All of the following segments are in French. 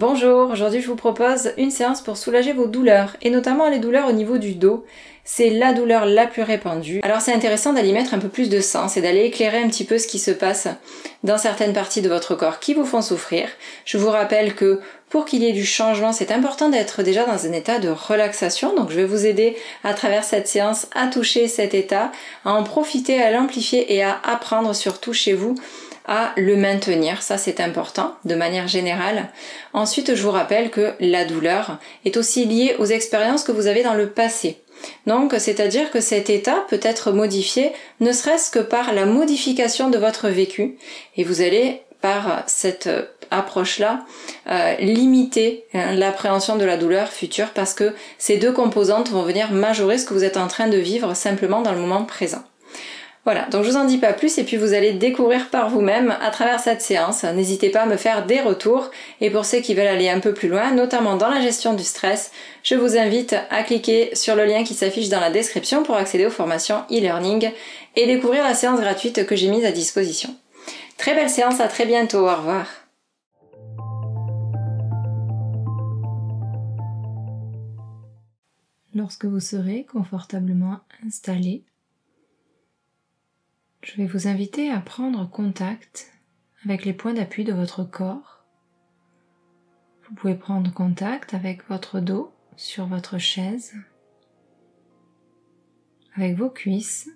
Bonjour, aujourd'hui je vous propose une séance pour soulager vos douleurs, et notamment les douleurs au niveau du dos. C'est la douleur la plus répandue. Alors c'est intéressant d'aller mettre un peu plus de sens et d'aller éclairer un petit peu ce qui se passe dans certaines parties de votre corps qui vous font souffrir. Je vous rappelle que pour qu'il y ait du changement, c'est important d'être déjà dans un état de relaxation. Donc je vais vous aider à travers cette séance à toucher cet état, à en profiter, à l'amplifier et à apprendre surtout chez vous à le maintenir, ça c'est important de manière générale. Ensuite, je vous rappelle que la douleur est aussi liée aux expériences que vous avez dans le passé. Donc, c'est-à-dire que cet état peut être modifié, ne serait-ce que par la modification de votre vécu, et vous allez, par cette approche-là, limiter l'appréhension de la douleur future, parce que ces deux composantes vont venir majorer ce que vous êtes en train de vivre simplement dans le moment présent. Voilà, donc je vous en dis pas plus et puis vous allez découvrir par vous-même à travers cette séance. N'hésitez pas à me faire des retours et pour ceux qui veulent aller un peu plus loin, notamment dans la gestion du stress, je vous invite à cliquer sur le lien qui s'affiche dans la description pour accéder aux formations e-learning et découvrir la séance gratuite que j'ai mise à disposition. Très belle séance, à très bientôt, au revoir. Lorsque vous serez confortablement installé, je vais vous inviter à prendre contact avec les points d'appui de votre corps. Vous pouvez prendre contact avec votre dos sur votre chaise, avec vos cuisses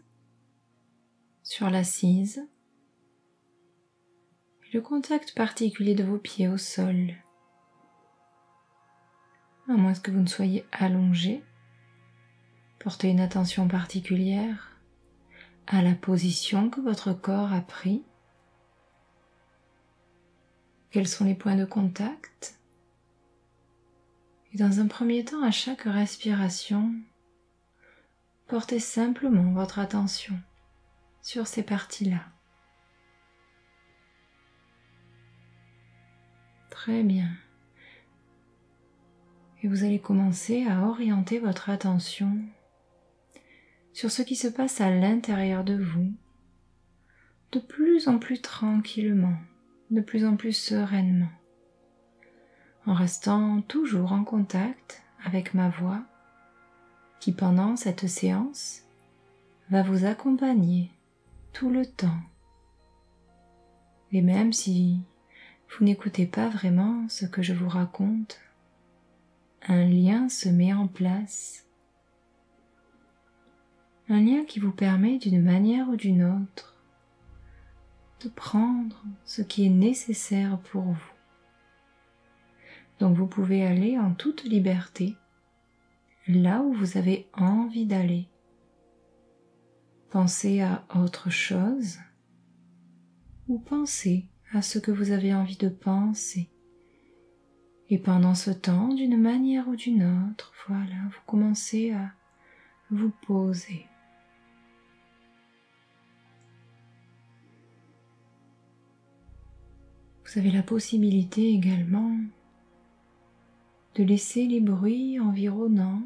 sur l'assise, et le contact particulier de vos pieds au sol. À moins que vous ne soyez allongé, portez une attention particulière à la position que votre corps a pris. Quels sont les points de contact? Et dans un premier temps, à chaque respiration, portez simplement votre attention sur ces parties-là. Très bien. Et vous allez commencer à orienter votre attention sur ce qui se passe à l'intérieur de vous, de plus en plus tranquillement, de plus en plus sereinement, en restant toujours en contact avec ma voix, qui pendant cette séance va vous accompagner tout le temps. Et même si vous n'écoutez pas vraiment ce que je vous raconte, un lien se met en place. Un lien qui vous permet d'une manière ou d'une autre de prendre ce qui est nécessaire pour vous. Donc vous pouvez aller en toute liberté, là où vous avez envie d'aller. Pensez à autre chose ou pensez à ce que vous avez envie de penser. Et pendant ce temps, d'une manière ou d'une autre, voilà, vous commencez à vous poser. Vous avez la possibilité également de laisser les bruits environnants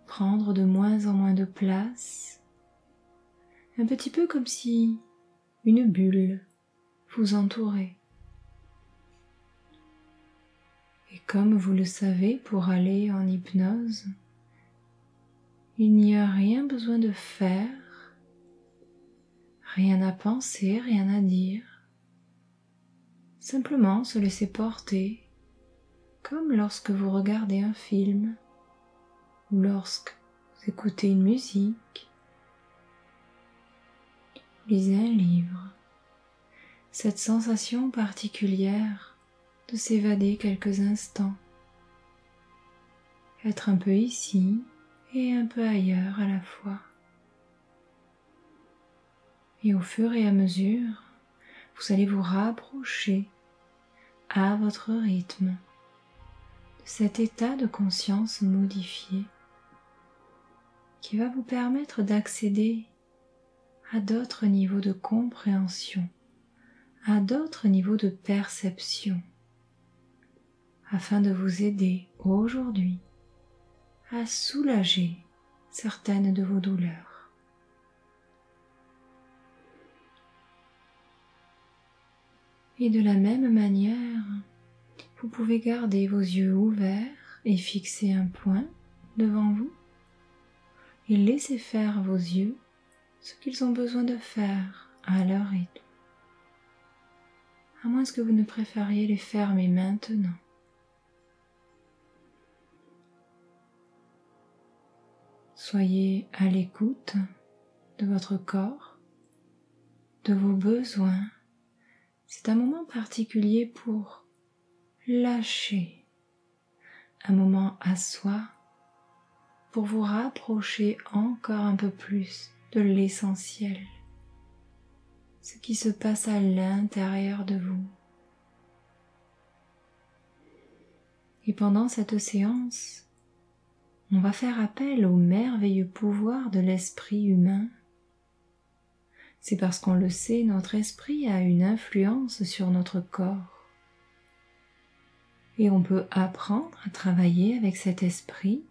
prendre de moins en moins de place, un petit peu comme si une bulle vous entourait. Et comme vous le savez, pour aller en hypnose, il n'y a rien besoin de faire, rien à penser, rien à dire. Simplement se laisser porter, comme lorsque vous regardez un film ou lorsque vous écoutez une musique, lisez un livre. Cette sensation particulière de s'évader quelques instants, être un peu ici et un peu ailleurs à la fois. Et au fur et à mesure, vous allez vous rapprocher à votre rythme de cet état de conscience modifié qui va vous permettre d'accéder à d'autres niveaux de compréhension, à d'autres niveaux de perception, afin de vous aider aujourd'hui à soulager certaines de vos douleurs. Et de la même manière, vous pouvez garder vos yeux ouverts et fixer un point devant vous et laisser faire vos yeux ce qu'ils ont besoin de faire à leur rythme, à moins que vous ne préfériez les fermer maintenant. Soyez à l'écoute de votre corps, de vos besoins. C'est un moment particulier pour lâcher, un moment à soi, pour vous rapprocher encore un peu plus de l'essentiel, ce qui se passe à l'intérieur de vous. Et pendant cette séance, on va faire appel au merveilleux pouvoir de l'esprit humain. C'est parce qu'on le sait, notre esprit a une influence sur notre corps. Et on peut apprendre à travailler avec cet esprit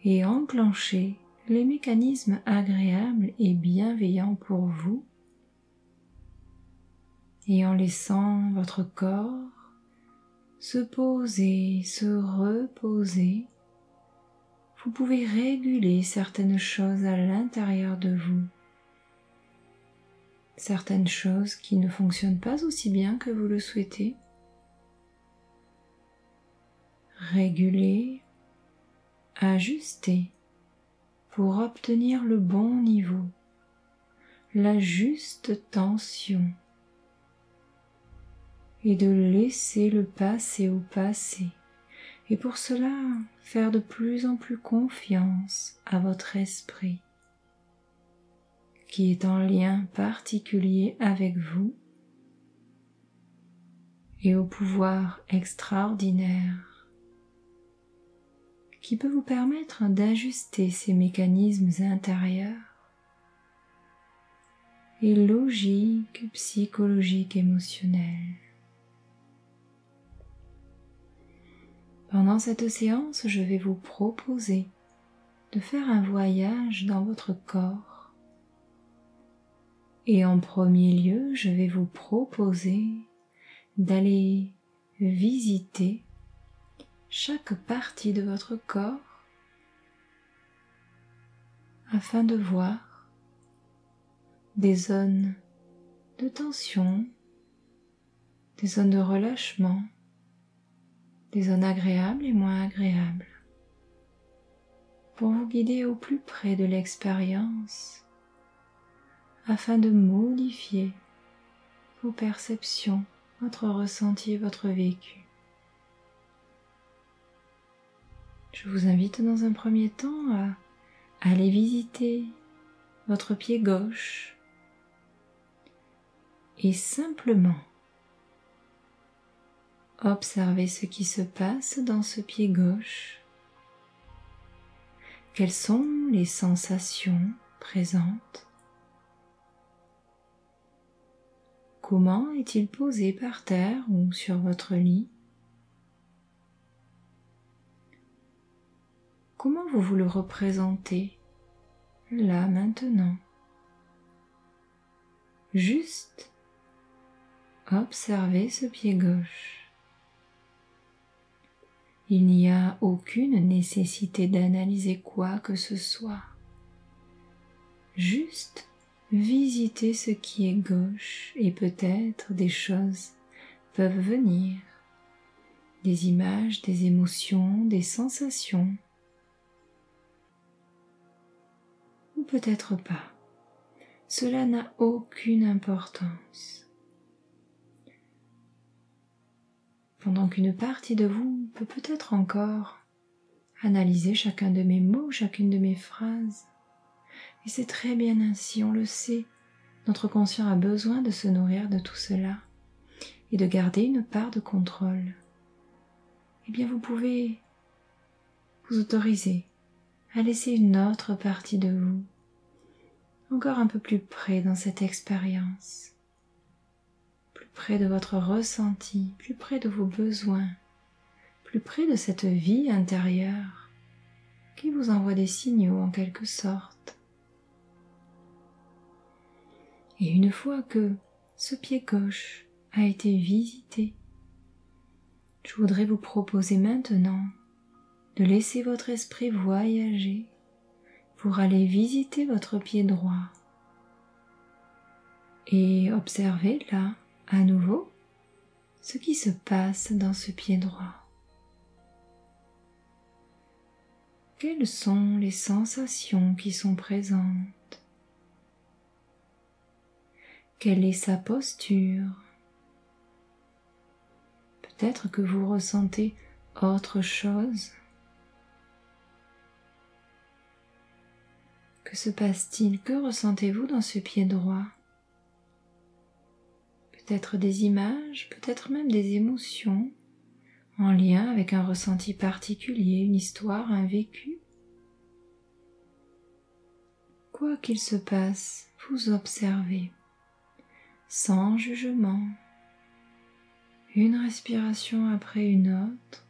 et enclencher les mécanismes agréables et bienveillants pour vous. Et en laissant votre corps se poser, se reposer, vous pouvez réguler certaines choses à l'intérieur de vous. Certaines choses qui ne fonctionnent pas aussi bien que vous le souhaitez. Réguler, ajuster pour obtenir le bon niveau, la juste tension et de laisser le passé au passé. Et pour cela, faire de plus en plus confiance à votre esprit, qui est en lien particulier avec vous, et au pouvoir extraordinaire, qui peut vous permettre d'ajuster ces mécanismes intérieurs et logiques, psychologiques, émotionnels. Pendant cette séance, je vais vous proposer de faire un voyage dans votre corps. Et en premier lieu, je vais vous proposer d'aller visiter chaque partie de votre corps afin de voir des zones de tension, des zones de relâchement, des zones agréables et moins agréables, pour vous guider au plus près de l'expérience, afin de modifier vos perceptions, votre ressenti et votre vécu. Je vous invite dans un premier temps à aller visiter votre pied gauche et simplement observez ce qui se passe dans ce pied gauche. Quelles sont les sensations présentes? Comment est-il posé par terre ou sur votre lit? Comment vous le représentez là maintenant? Juste observez ce pied gauche. Il n'y a aucune nécessité d'analyser quoi que ce soit. Juste visitez ce qui est gauche et peut-être des choses peuvent venir. Des images, des émotions, des sensations. Ou peut-être pas. Cela n'a aucune importance. Pendant qu'une partie de vous peut peut-être encore analyser chacun de mes mots, chacune de mes phrases. Et c'est très bien ainsi, on le sait. Notre conscient a besoin de se nourrir de tout cela et de garder une part de contrôle. Eh bien, vous pouvez vous autoriser à laisser une autre partie de vous encore un peu plus près dans cette expérience. Plus près de votre ressenti, plus près de vos besoins, plus près de cette vie intérieure qui vous envoie des signaux en quelque sorte. Et une fois que ce pied gauche a été visité, Je voudrais vous proposer maintenant de laisser votre esprit voyager pour aller visiter votre pied droit et observer là, à nouveau, ce qui se passe dans ce pied droit. Quelles sont les sensations qui sont présentes? Quelle est sa posture? Peut-être que vous ressentez autre chose. Que se passe-t-il? Que ressentez-vous dans ce pied droit? Peut-être des images, peut-être même des émotions en lien avec un ressenti particulier, une histoire, un vécu. Quoi qu'il se passe, vous observez, sans jugement, une respiration après une autre.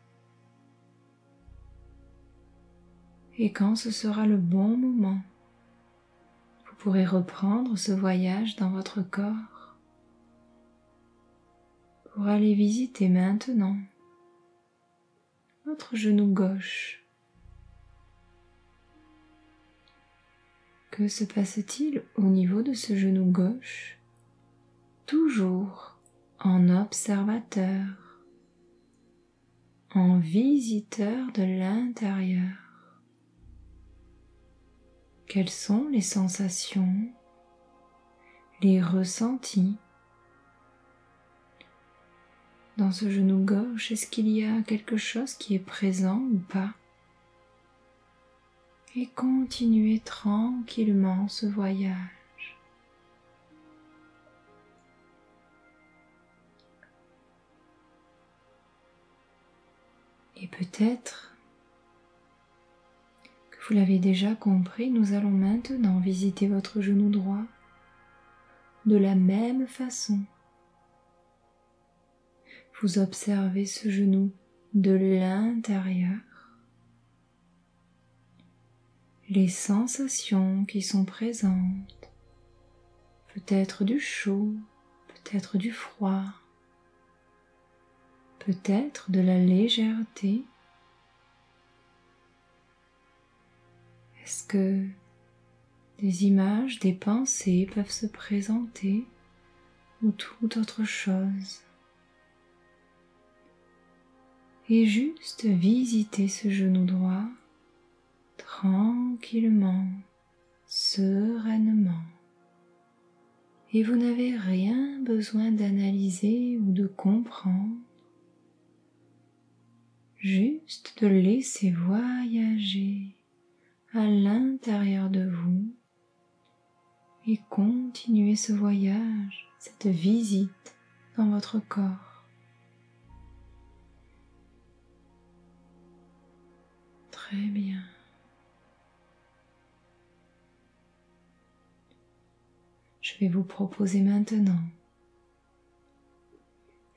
Et quand ce sera le bon moment, vous pourrez reprendre ce voyage dans votre corps pour aller visiter maintenant votre genou gauche. Que se passe-t-il au niveau de ce genou gauche? Toujours en observateur, en visiteur de l'intérieur. Quelles sont les sensations, les ressentis? Dans ce genou gauche, est-ce qu'il y a quelque chose qui est présent ou pas? Et continuez tranquillement ce voyage. Et peut-être que vous l'avez déjà compris, nous allons maintenant visiter votre genou droit de la même façon. Vous observez ce genou de l'intérieur, les sensations qui sont présentes, peut-être du chaud, peut-être du froid, peut-être de la légèreté. Est-ce que des images, des pensées peuvent se présenter ou toute autre chose? Et juste visiter ce genou droit tranquillement, sereinement. Et vous n'avez rien besoin d'analyser ou de comprendre, juste de laisser voyager à l'intérieur de vous et continuer ce voyage, cette visite dans votre corps. Très bien. Je vais vous proposer maintenant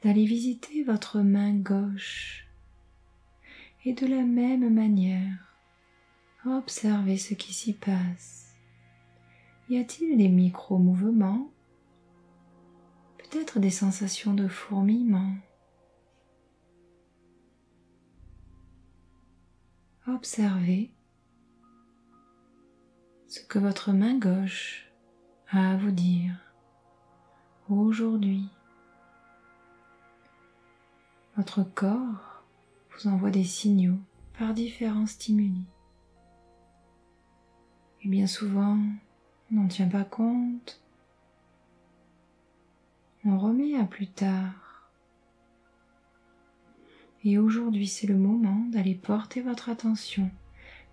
d'aller visiter votre main gauche et de la même manière, observez ce qui s'y passe. Y a-t-il des micro-mouvements? Peut-être des sensations de fourmillement? Observez ce que votre main gauche a à vous dire aujourd'hui. Votre corps vous envoie des signaux par différents stimuli. Et bien souvent, on n'en tient pas compte. On remet à plus tard. Et aujourd'hui, c'est le moment d'aller porter votre attention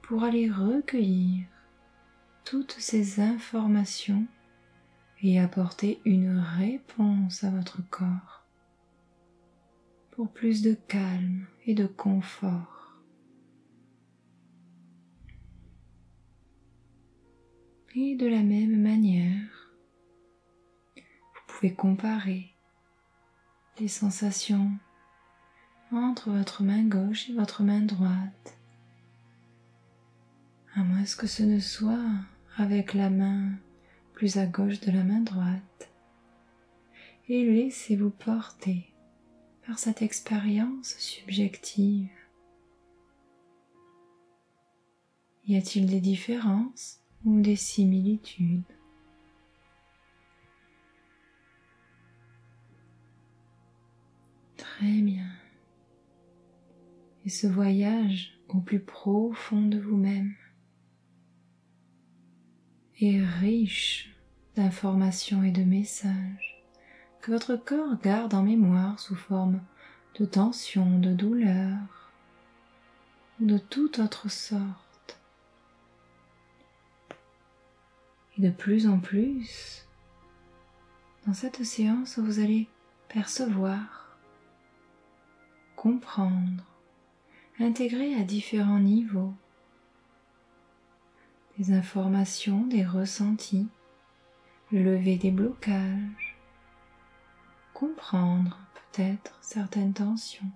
pour aller recueillir toutes ces informations et apporter une réponse à votre corps pour plus de calme et de confort. Et de la même manière, vous pouvez comparer les sensations entre votre main gauche et votre main droite, à moins que ce ne soit avec la main plus à gauche de la main droite, et laissez-vous porter par cette expérience subjective? Y a-t-il des différences ou des similitudes? Très bien. Et ce voyage au plus profond de vous-même est riche d'informations et de messages que votre corps garde en mémoire sous forme de tension, de douleur ou de toute autre sorte. Et de plus en plus, dans cette séance, vous allez percevoir, comprendre, intégrer à différents niveaux des informations, des ressentis, lever des blocages, comprendre peut-être certaines tensions.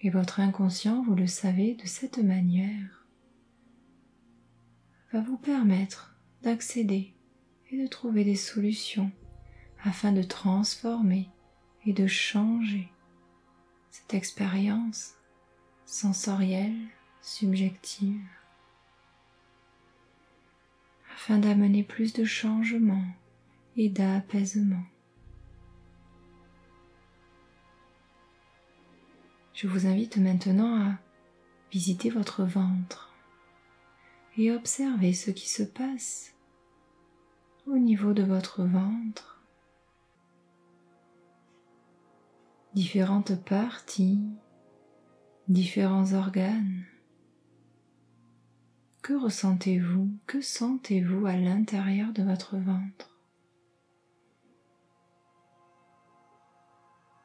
Et votre inconscient, vous le savez, de cette manière, va vous permettre d'accéder et de trouver des solutions afin de transformer et de changer cette expérience sensorielle, subjective, afin d'amener plus de changement et d'apaisement. Je vous invite maintenant à visiter votre ventre et observer ce qui se passe au niveau de votre ventre. Différentes parties, différents organes. Que ressentez-vous? Que sentez-vous à l'intérieur de votre ventre?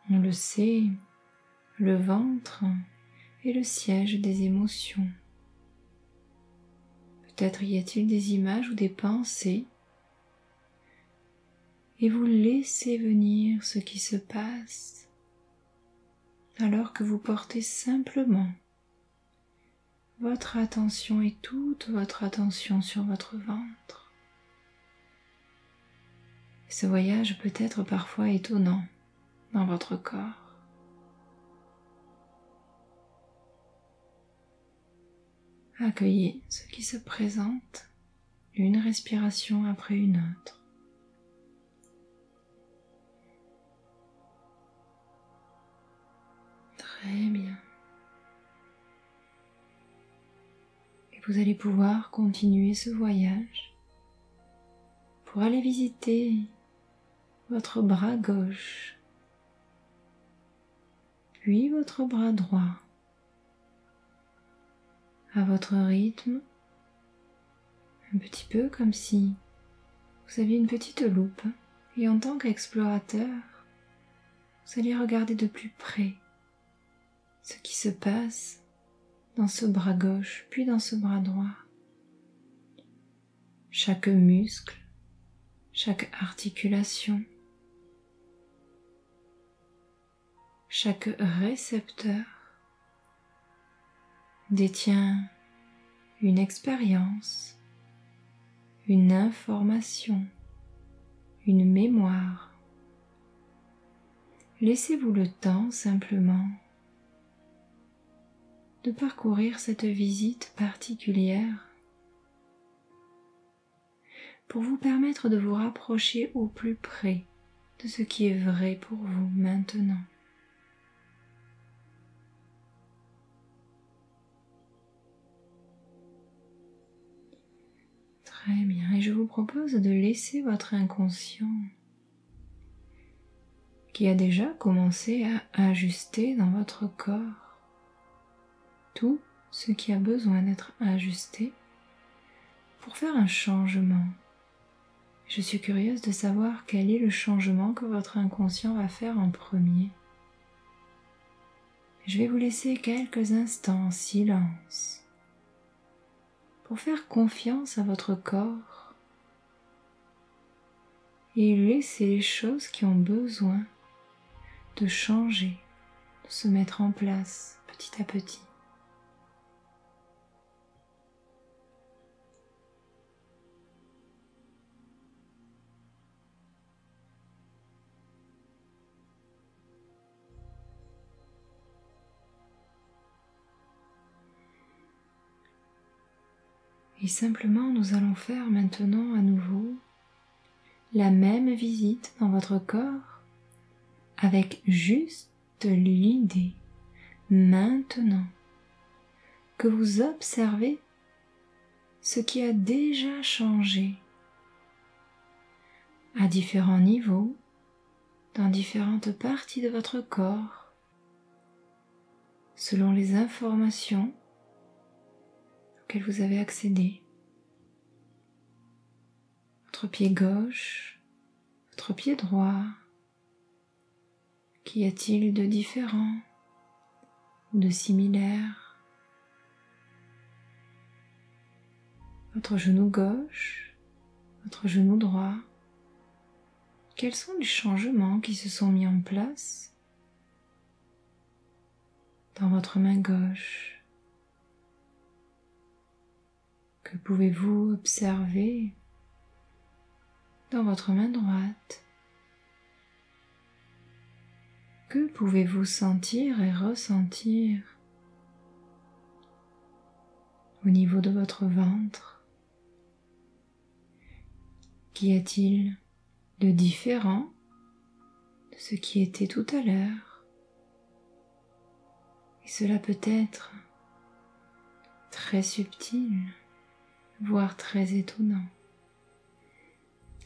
On le sait, le ventre est le siège des émotions. Peut-être y a-t-il des images ou des pensées et vous laissez venir ce qui se passe alors que vous portez simplement votre attention et toute votre attention sur votre ventre. Ce voyage peut être parfois étonnant dans votre corps. Accueillez ce qui se présente, une respiration après une autre. Très bien. Et vous allez pouvoir continuer ce voyage pour aller visiter votre bras gauche, puis votre bras droit, à votre rythme, un petit peu comme si vous aviez une petite loupe et en tant qu'explorateur, vous allez regarder de plus près ce qui se passe dans ce bras gauche puis dans ce bras droit. Chaque muscle, chaque articulation, chaque récepteur détient une expérience, une information, une mémoire. Laissez-vous le temps simplement de parcourir cette visite particulière pour vous permettre de vous rapprocher au plus près de ce qui est vrai pour vous maintenant. Très bien, et je vous propose de laisser votre inconscient qui a déjà commencé à ajuster dans votre corps tout ce qui a besoin d'être ajusté pour faire un changement. Je suis curieuse de savoir quel est le changement que votre inconscient va faire en premier. Je vais vous laisser quelques instants en silence pour faire confiance à votre corps et laisser les choses qui ont besoin de changer, de se mettre en place petit à petit. Et simplement, nous allons faire maintenant à nouveau la même visite dans votre corps avec juste l'idée maintenant que vous observez ce qui a déjà changé à différents niveaux dans différentes parties de votre corps selon les informations auxquelles vous avez accédé. Votre pied gauche, votre pied droit, qu'y a-t-il de différent ou de similaire? Votre genou gauche, votre genou droit, quels sont les changements qui se sont mis en place dans votre main gauche? Que pouvez-vous observer dans votre main droite? Que pouvez-vous sentir et ressentir au niveau de votre ventre? Qu'y a-t-il de différent de ce qui était tout à l'heure? Et cela peut être très subtil, voire très étonnant.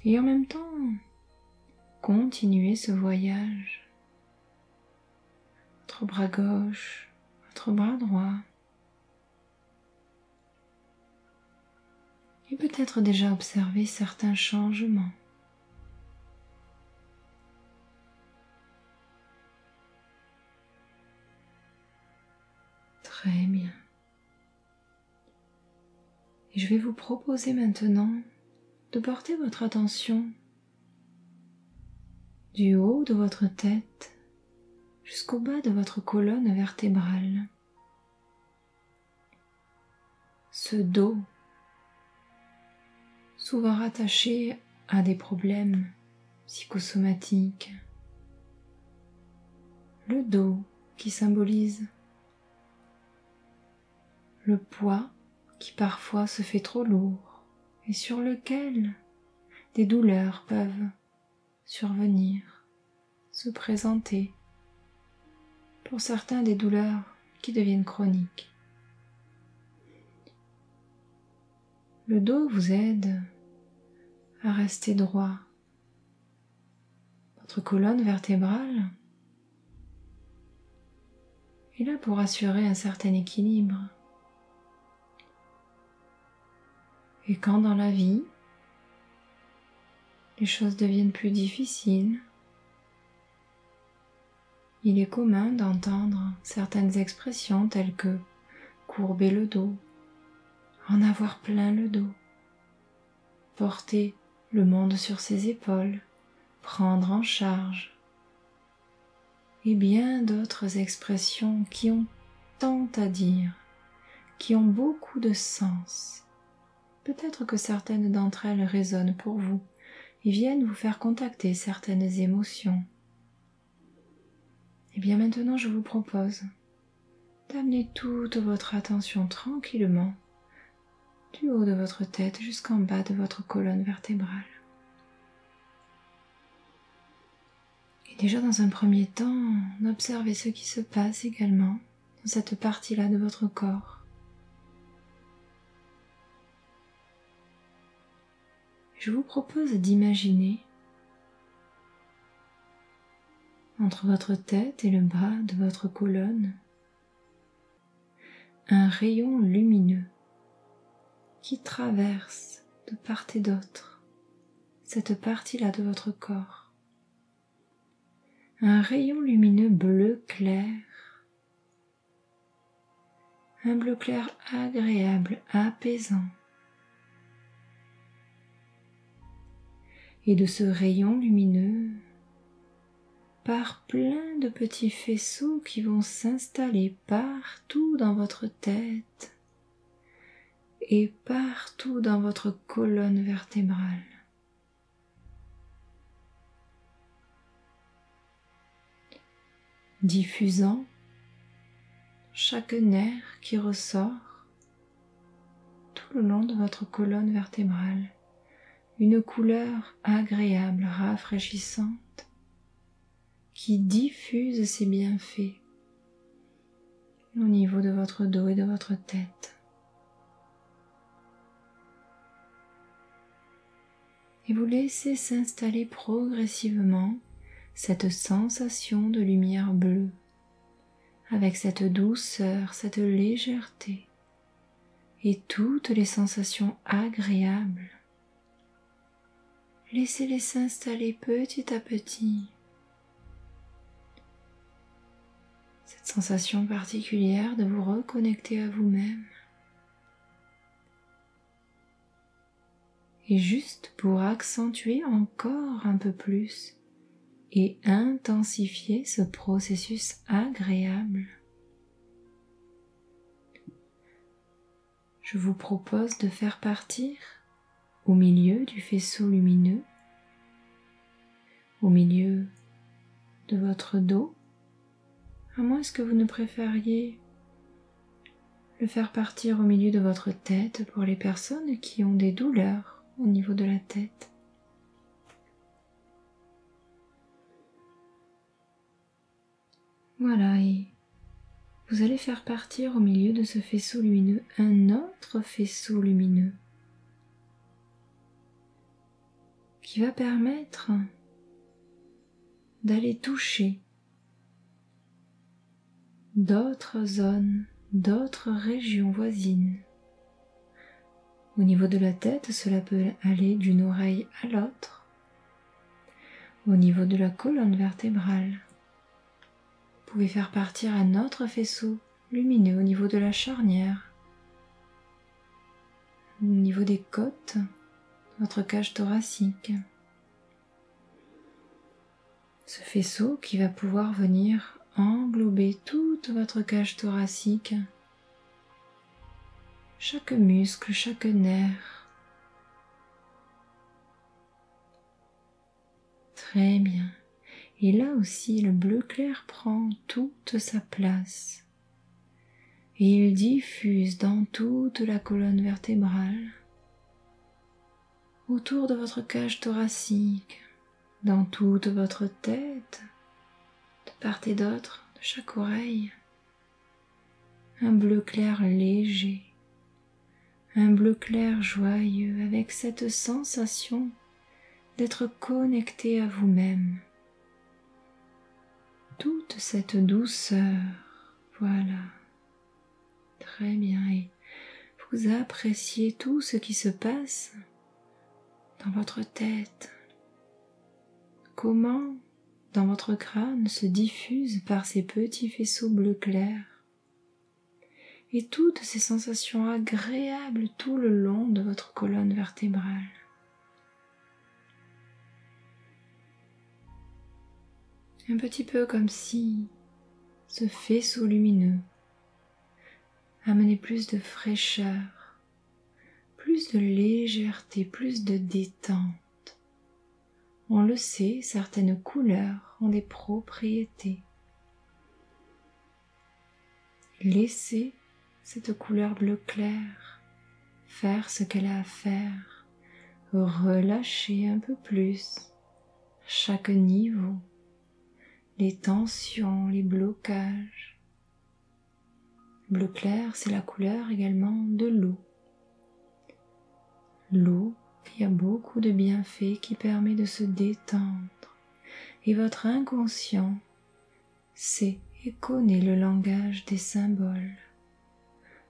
Et en même temps, continuez ce voyage. Votre bras gauche, votre bras droit. Et peut-être déjà observer certains changements. Très bien. Et je vais vous proposer maintenant de porter votre attention du haut de votre tête jusqu'au bas de votre colonne vertébrale. Ce dos, souvent rattaché à des problèmes psychosomatiques. Le dos qui symbolise le poids qui parfois se fait trop lourd et sur lequel des douleurs peuvent survenir, se présenter. Pour certains, des douleurs qui deviennent chroniques. Le dos vous aide à rester droit. Votre colonne vertébrale est là pour assurer un certain équilibre. Et quand dans la vie, les choses deviennent plus difficiles, il est commun d'entendre certaines expressions telles que courber le dos, en avoir plein le dos, porter le monde sur ses épaules, prendre en charge, et bien d'autres expressions qui ont tant à dire, qui ont beaucoup de sens. Peut-être que certaines d'entre elles résonnent pour vous et viennent vous faire contacter certaines émotions. Et bien maintenant, je vous propose d'amener toute votre attention tranquillement du haut de votre tête jusqu'en bas de votre colonne vertébrale. Et déjà dans un premier temps, observez ce qui se passe également dans cette partie-là de votre corps. Je vous propose d'imaginer entre votre tête et le bas de votre colonne un rayon lumineux qui traverse de part et d'autre cette partie-là de votre corps. Un rayon lumineux bleu clair, un bleu clair agréable, apaisant. Et de ce rayon lumineux part plein de petits faisceaux qui vont s'installer partout dans votre tête et partout dans votre colonne vertébrale. Diffusant chaque nerf qui ressort tout le long de votre colonne vertébrale une couleur agréable, rafraîchissante, qui diffuse ses bienfaits au niveau de votre dos et de votre tête. Et vous laissez s'installer progressivement cette sensation de lumière bleue, avec cette douceur, cette légèreté et toutes les sensations agréables. Laissez-les s'installer petit à petit. Cette sensation particulière de vous reconnecter à vous-même. Et juste pour accentuer encore un peu plus et intensifier ce processus agréable, je vous propose de faire partir au milieu du faisceau lumineux, au milieu de votre dos, à moins que vous ne préfériez le faire partir au milieu de votre tête pour les personnes qui ont des douleurs au niveau de la tête. Voilà, et vous allez faire partir au milieu de ce faisceau lumineux un autre faisceau lumineux qui va permettre d'aller toucher d'autres zones, d'autres régions voisines. Au niveau de la tête, cela peut aller d'une oreille à l'autre. Au niveau de la colonne vertébrale, vous pouvez faire partir un autre faisceau lumineux au niveau de la charnière, au niveau des côtes, votre cage thoracique. Ce faisceau qui va pouvoir venir englober toute votre cage thoracique, chaque muscle, chaque nerf. Très bien. Et là aussi, le bleu clair prend toute sa place. Et il diffuse dans toute la colonne vertébrale, autour de votre cage thoracique, dans toute votre tête, de part et d'autre, de chaque oreille. Un bleu clair léger, un bleu clair joyeux, avec cette sensation d'être connecté à vous-même. Toute cette douceur, voilà, très bien, et vous appréciez tout ce qui se passe dans votre tête. Comment dans votre crâne se diffuse par ces petits faisceaux bleu clair et toutes ces sensations agréables tout le long de votre colonne vertébrale. Un petit peu comme si ce faisceau lumineux amenait plus de fraîcheur, plus de légèreté, plus de détente. On le sait, certaines couleurs ont des propriétés. Laissez cette couleur bleu clair faire ce qu'elle a à faire. Relâchez un peu plus à chaque niveau les tensions, les blocages. Bleu clair, c'est la couleur également de l'eau. L'eau qui a beaucoup de bienfaits, qui permet de se détendre. Et votre inconscient sait et connaît le langage des symboles.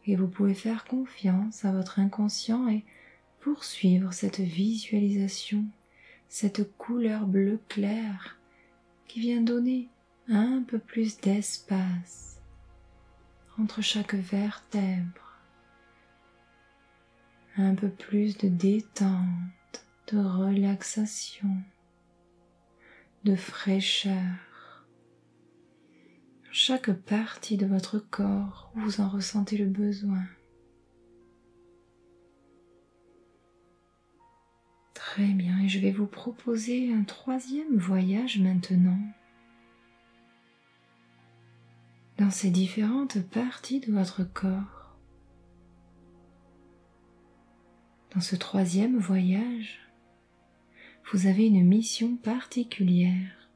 Et vous pouvez faire confiance à votre inconscient et poursuivre cette visualisation, cette couleur bleu clair qui vient donner un peu plus d'espace entre chaque vertèbre, un peu plus de détente, de relaxation, de fraîcheur. Chaque partie de votre corps où vous en ressentez le besoin. Très bien, et je vais vous proposer un troisième voyage maintenant. Dans ces différentes parties de votre corps. Dans ce troisième voyage, vous avez une mission particulière.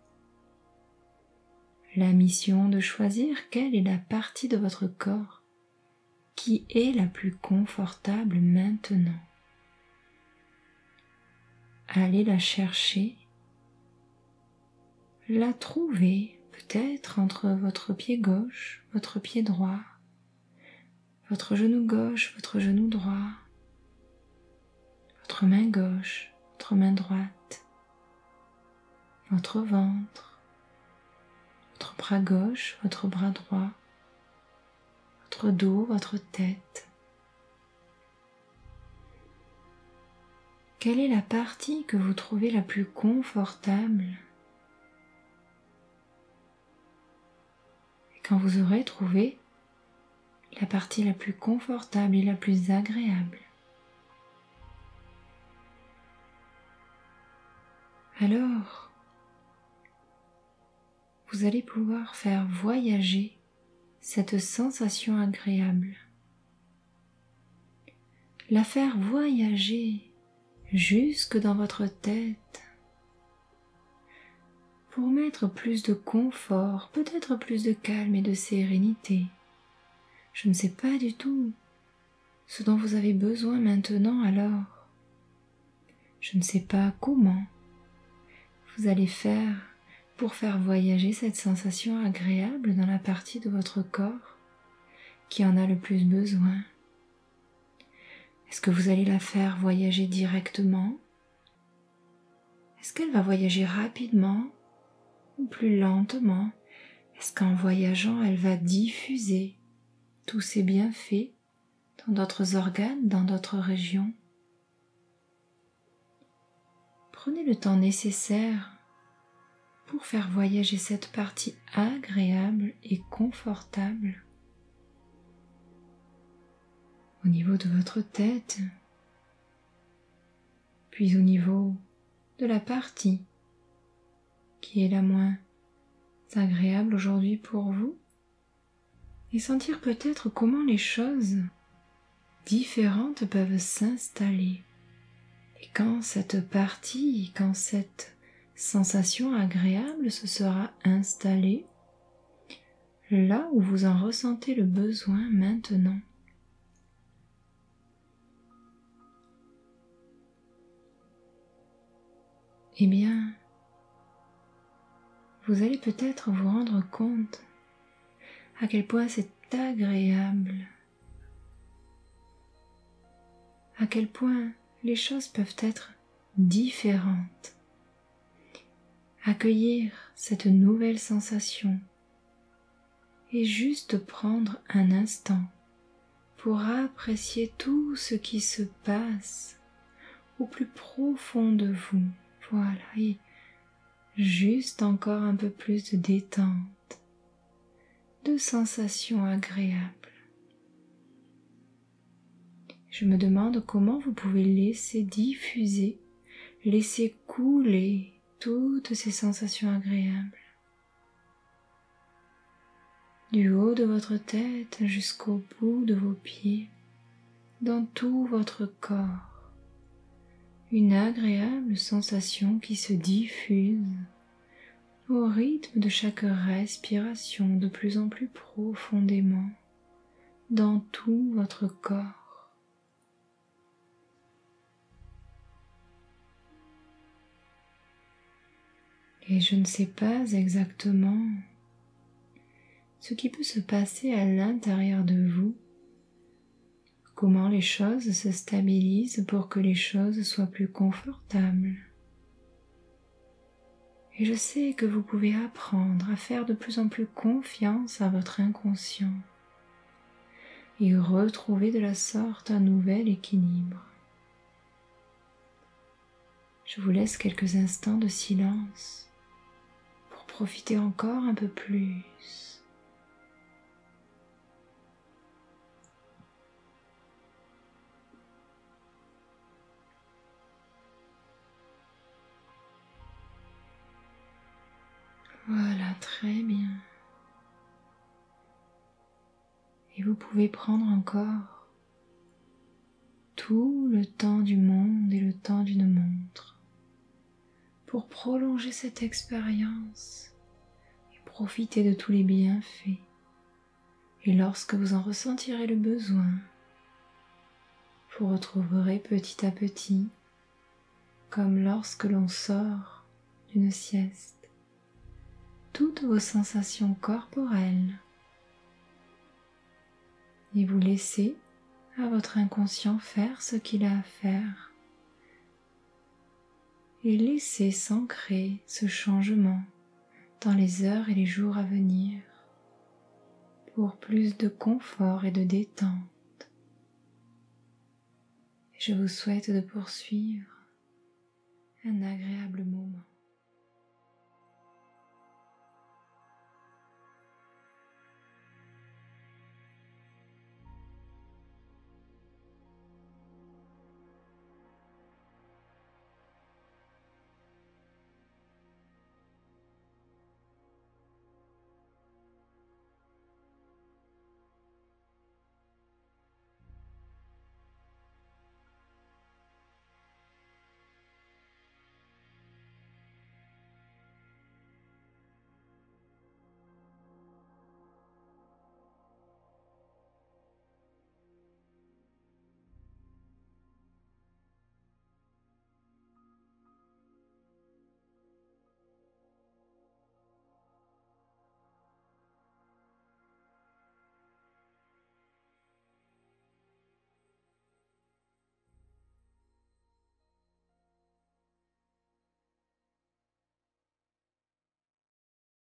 La mission de choisir quelle est la partie de votre corps qui est la plus confortable maintenant. Allez la chercher, la trouver peut-être entre votre pied gauche, votre pied droit, votre genou gauche, votre genou droit, votre main gauche, votre main droite, votre ventre, votre bras gauche, votre bras droit, votre dos, votre tête. Quelle est la partie que vous trouvez la plus confortable? Et quand vous aurez trouvé la partie la plus confortable et la plus agréable, alors vous allez pouvoir faire voyager cette sensation agréable. La faire voyager jusque dans votre tête pour mettre plus de confort, peut-être plus de calme et de sérénité. Je ne sais pas du tout ce dont vous avez besoin maintenant alors. Je ne sais pas comment vous allez faire pour faire voyager cette sensation agréable dans la partie de votre corps qui en a le plus besoin. Est-ce que vous allez la faire voyager directement? Est-ce qu'elle va voyager rapidement ou plus lentement? Est-ce qu'en voyageant, elle va diffuser tous ses bienfaits dans d'autres organes, dans d'autres régions? Prenez le temps nécessaire pour faire voyager cette partie agréable et confortable au niveau de votre tête, puis au niveau de la partie qui est la moins agréable aujourd'hui pour vous, et sentir peut-être comment les choses différentes peuvent s'installer. Et quand cette partie, quand cette sensation agréable se sera installée, là où vous en ressentez le besoin maintenant, eh bien, vous allez peut-être vous rendre compte à quel point c'est agréable, à quel point les choses peuvent être différentes. Accueillir cette nouvelle sensation et juste prendre un instant pour apprécier tout ce qui se passe au plus profond de vous. Voilà, et juste encore un peu plus de détente, de sensations agréables. Je me demande comment vous pouvez laisser diffuser, laisser couler toutes ces sensations agréables. Du haut de votre tête jusqu'au bout de vos pieds, dans tout votre corps. Une agréable sensation qui se diffuse au rythme de chaque respiration de plus en plus profondément dans tout votre corps. Et je ne sais pas exactement ce qui peut se passer à l'intérieur de vous, comment les choses se stabilisent pour que les choses soient plus confortables. Et je sais que vous pouvez apprendre à faire de plus en plus confiance à votre inconscient et retrouver de la sorte un nouvel équilibre. Je vous laisse quelques instants de silence pour profiter encore un peu plus. Voilà, très bien. Et vous pouvez prendre encore tout le temps du monde et le temps d'une montre pour prolonger cette expérience et profiter de tous les bienfaits. Et lorsque vous en ressentirez le besoin, vous retrouverez petit à petit, comme lorsque l'on sort d'une sieste, toutes vos sensations corporelles et vous laissez à votre inconscient faire ce qu'il a à faire et laissez s'ancrer ce changement dans les heures et les jours à venir pour plus de confort et de détente. Je vous souhaite de poursuivre un agréable moment.